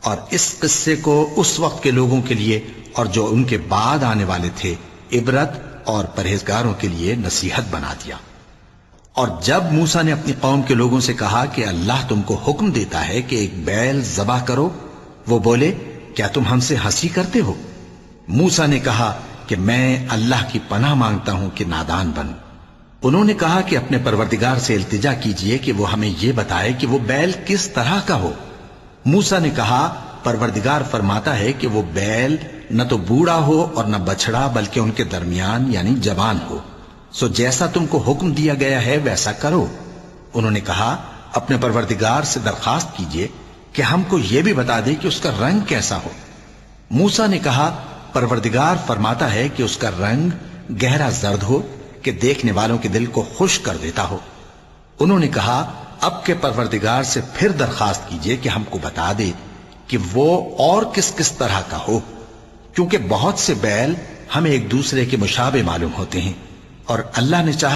اور اس قصے کو اس وقت کے لوگوں کے لیے اور جو ان کے بعد آنے والے تھے عبرت اور پرہیزگاروں کے لیے نصیحت بنا دیا۔ اور جب موسیٰ نے اپنی قوم کے لوگوں سے کہا کہ اللہ تم کو حکم دیتا ہے کہ ایک بیل ذبح کرو، وہ بولے کیا تم ہم سے ہنسی کرتے ہو؟ موسیٰ نے کہا کہ میں اللہ کی پناہ مانگتا ہوں کہ نادان بنوں۔ انہوں نے کہا کہ اپنے پروردگار سے التجا کیجئے کہ وہ ہمیں یہ بتائے کہ وہ بیل کس طرح کا ہو۔ موسیٰ نے کہا پروردگار فرماتا ہے کہ وہ بیل نہ تو بوڑھا ہو اور نہ بچڑا بلکہ ان کے درمیان یعنی جوان ہو، سو جیسا تم کو حکم دیا گیا ہے ویسا کرو۔ انہوں نے کہا اپنے پروردگار سے درخواست کیجئے کہ ہم کو یہ بھی بتا دے کہ اس کا رنگ کیسا ہو۔ موسیٰ نے کہا پروردگار فرماتا ہے کہ اس کا رنگ گہرا زرد ہو کہ دیکھنے والوں کے دل کو خوش کر دیتا ہو۔ انہوں نے کہا اب کے پروردگار سے پھر درخواست کیجئے کہ ہم کو بتا دے کہ وہ اور کس کس طرح کا ہو، کیونکہ بہت سے بیل ہمیں ایک دوسرے کے مشابہ معلوم ہوتے ہیں، اور اللہ نے چاہا